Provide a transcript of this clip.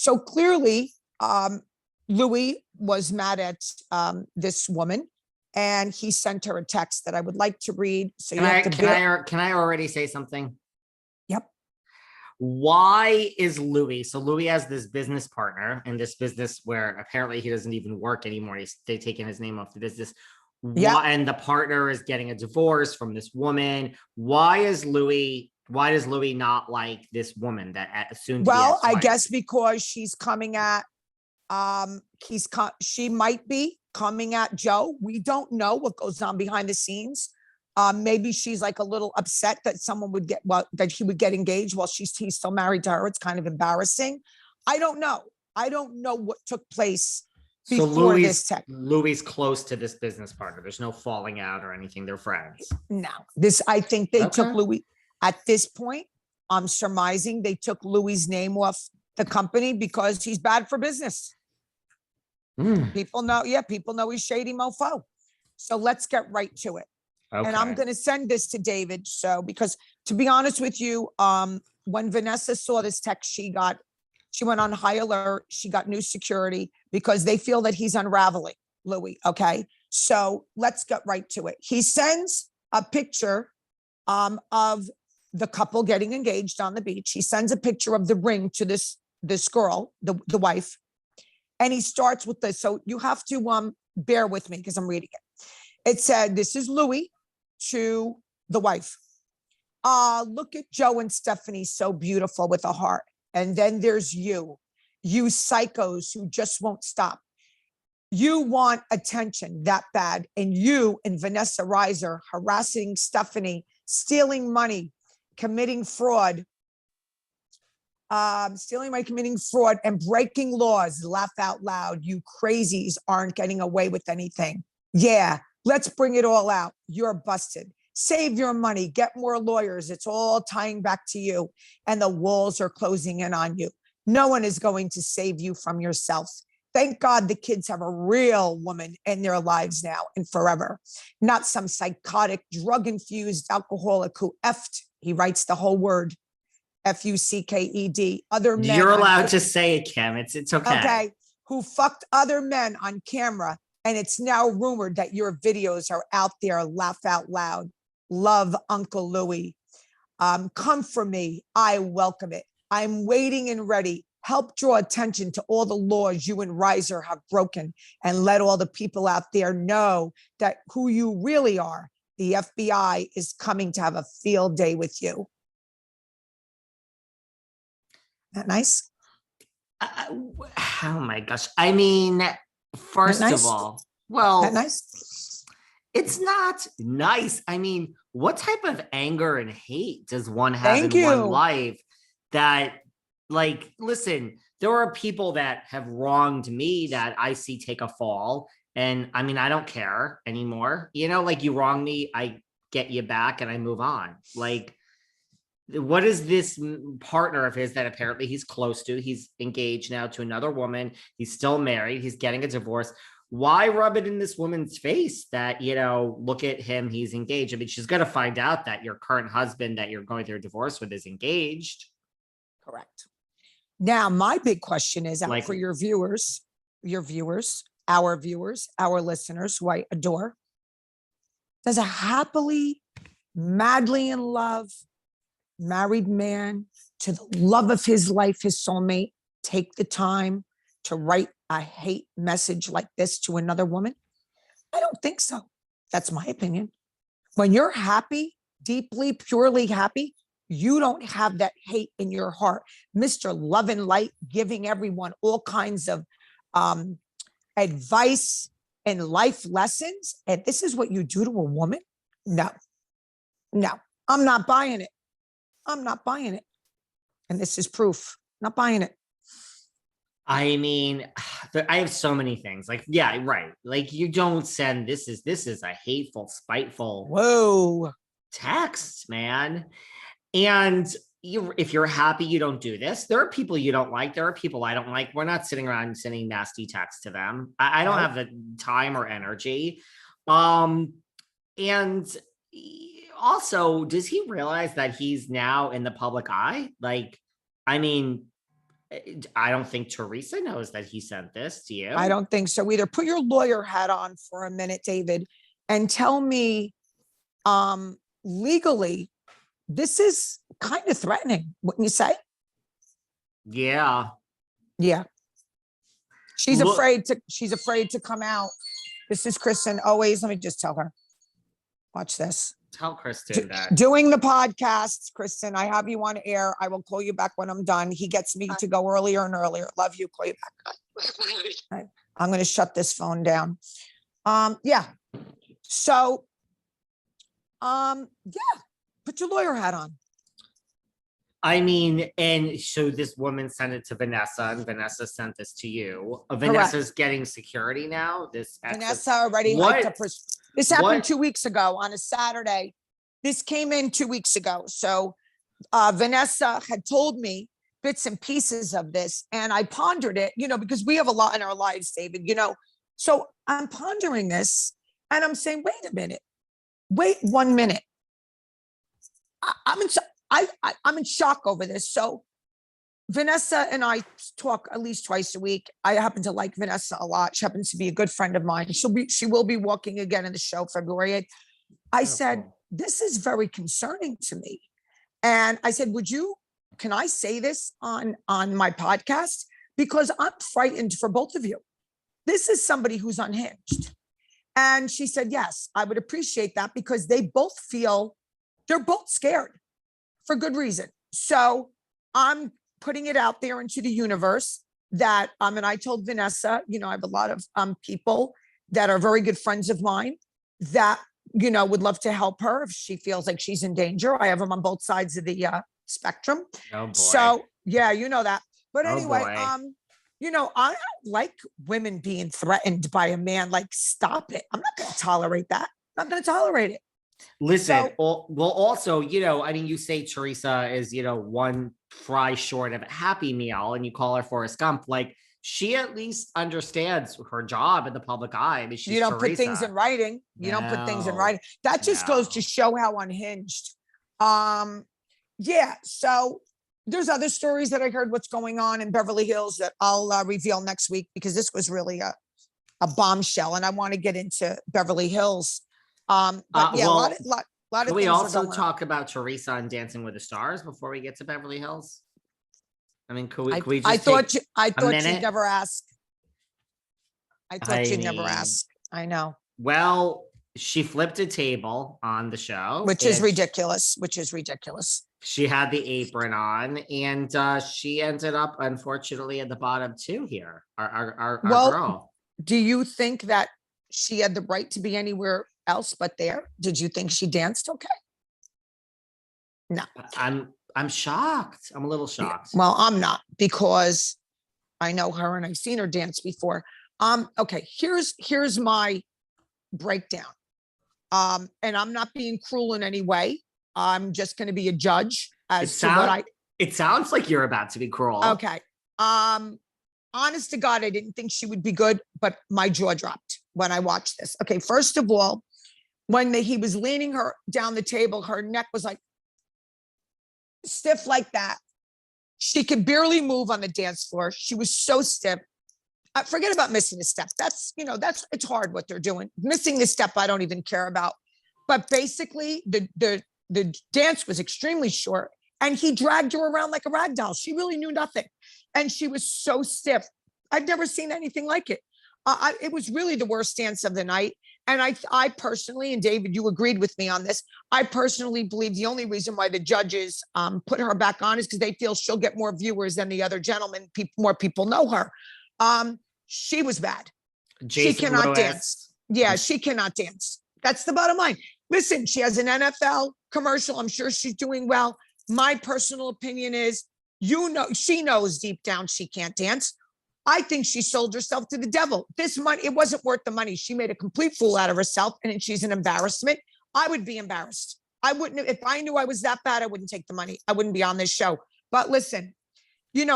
So clearly, Louis was mad at this woman, and he sent her a text that I would like to read. So you have to can I already say something? Yep. Why is Louis? So Louis has this business partner in this business where apparently he doesn't even work anymore. They've taken his name off the business. Yep. And the partner is getting a divorce from this woman. Why does Louis not like this woman that soon? Well, I guess because she's coming at, she might be coming at Joe. We don't know what goes on behind the scenes. Maybe she's like a little upset that someone would get, well, that he would get engaged while he's still married to her. It's kind of embarrassing. I don't know what took place before this tech. Louis close to this business partner. There's no falling out or anything. They're friends. No, I think they took Louis at this point. I'm surmising they took Louis's name off the company because he's bad for business. People know he's shady mofo. So let's get right to it. Okay. And I'm going to send this to David. So, because to be honest with you, when Vanessa saw this text, she went on high alert. She got new security because they feel that he's unraveling Louis. Okay. So let's get right to it. He sends a picture of the couple getting engaged on the beach. He sends a picture of the ring to this girl, the wife. And he starts with this. So you have to bear with me because I'm reading it. It said, this is Louis to the wife. Look at Joe and Stephanie, so beautiful with a heart. And then there's you psychos who just won't stop. You want attention that bad. And you and Vanessa Reiser harassing Stephanie, stealing money, committing fraud, committing fraud and breaking laws. Laugh out loud. You crazies aren't getting away with anything. Yeah, let's bring it all out. You're busted. Save your money, get more lawyers. It's all tying back to you. And the walls are closing in on you. No one is going to save you from yourself. Thank God the kids have a real woman in their lives now and forever. Not some psychotic, drug-infused alcoholic who effed, he writes the whole word, F-U-C-K-E-D, other men. You're allowed to say it, Kim. It's okay. Okay, who fucked other men on camera. And it's now rumored that your videos are out there. Laugh out loud. Love, Uncle Louis. Come for me. I welcome it. I'm waiting and ready. Help draw attention to all the laws you and Reiser have broken and let all the people out there know that who you really are. The FBI is coming to have a field day with you. That nice? Oh my gosh. I mean, first of all, well, that nice? It's not nice. I mean, what type of anger and hate does one have in one life that, like, listen, there are people that have wronged me that I see take a fall. And I mean, I don't care anymore. You know, like, you wrong me, I get you back and I move on. Like, what is this partner of his that apparently he's close to? He's engaged now to another woman. He's still married. He's getting a divorce. Why rub it in this woman's face that, you know, look at him, he's engaged? I mean, she's going to find out that your current husband that you're going through a divorce with is engaged. Correct. Now, my big question is, like, for your viewers, our listeners who I adore, does a happily, madly in love, married man to the love of his life, his soulmate, take the time to write a hate message like this to another woman? I don't think so. That's my opinion. When you're happy, deeply, purely happy, you don't have that hate in your heart. Mr. Love and Light, giving everyone all kinds of advice and life lessons. And this is what you do to a woman? No, I'm not buying it. I'm not buying it. And this is proof. Not buying it. I mean, I have so many things. Like, yeah, right. Like, you don't send this is a hateful, spiteful text, man. And if you're happy, you don't do this. There are people you don't like. There are people I don't like. We're not sitting around sending nasty texts to them. I don't have the time or energy. And also, does he realize that he's now in the public eye? Like, I mean, I don't think Teresa knows that he sent this to you. I don't think so either. Put your lawyer hat on for a minute, David, and tell me, legally, this is kind of threatening, wouldn't you say? Yeah. Yeah. She's afraid to come out. This is Kristen always. Let me just tell her. Watch this. Tell Kristen that. Doing the podcast, Kristen, I have you on air. I will call you back when I'm done. He gets me to go earlier and earlier. Love you. Call you back. I'm going to shut this phone down. Yeah. So, yeah, put your lawyer hat on. I mean, and so this woman sent it to Vanessa, and Vanessa sent this to you. Vanessa's getting security now. Vanessa already hiked up her. This happened 2 weeks ago on a Saturday. This came in 2 weeks ago. So Vanessa had told me bits and pieces of this, and I pondered it, because we have a lot in our lives, David, So I'm pondering this, and I'm saying, wait a minute. Wait 1 minute. I'm in shock over this. So Vanessa and I talk at least twice a week. I happen to like Vanessa a lot. She happens to be a good friend of mine. She will be walking again in the show February 8th. I said, this is very concerning to me. And I said, can I say this on my podcast? Because I'm frightened for both of you. This is somebody who's unhinged. And she said, yes, I would appreciate that, because they both feel they're both scared for good reason. So I'm putting it out there into the universe that, and I told Vanessa, I have a lot of people that are very good friends of mine that, would love to help her if she feels like she's in danger. I have them on both sides of the spectrum. Oh boy. So yeah, you know that. But anyway, boy. I don't like women being threatened by a man. Like, stop it. I'm not going to tolerate that. I'm not going to tolerate it. Listen, also, you say Teresa is, one fry short of a Happy Meal, and you call her Forrest Gump. Like, she at least understands her job in the public eye. I mean, she's Teresa. Put things in writing. You don't put things in writing. That just goes to show how unhinged. Yeah. So there's other stories that I heard what's going on in Beverly Hills that I'll reveal next week, because this was really a bombshell, and I want to get into Beverly Hills. But yeah, a lot of can we things also talk about Teresa and Dancing with the Stars before we get to Beverly Hills? I mean, could we just I thought you'd never ask. I thought you'd never ask. I know. Well, she flipped a table on the show, which is ridiculous. She had the apron on, and she ended up, unfortunately, at the bottom two here. Our girl. Do you think that she had the right to be anywhere else but there? Did you think she danced okay? No. I'm shocked. I'm a little shocked. Well, I'm not, because I know her and I've seen her dance before. Okay, here's my breakdown. And I'm not being cruel in any way. I'm just going to be a judge it sounds like you're about to be cruel. Okay. Honest to God, I didn't think she would be good, but my jaw dropped when I watched this. Okay, first of all, when he was leaning her down the table, her neck was like stiff like that. She could barely move on the dance floor. She was so stiff. Forget about missing a step. It's hard what they're doing. Missing the step, I don't even care about. But basically, the dance was extremely short, and he dragged her around like a rag doll. She really knew nothing, and she was so stiff. I've never seen anything like it. It was really the worst dance of the night. And I personally, and David, you agreed with me on this, I personally believe the only reason why the judges put her back on is because they feel she'll get more viewers than the other gentlemen. More people know her. She was bad. She cannot dance. Yeah, she cannot dance. That's the bottom line. Listen, she has an NFL commercial. I'm sure she's doing well. My personal opinion is, she knows deep down she can't dance. I think she sold herself to the devil. This money, it wasn't worth the money. She made a complete fool out of herself, and she's an embarrassment. I would be embarrassed. I wouldn't, if I knew I was that bad, I wouldn't take the money. I wouldn't be on this show. But listen,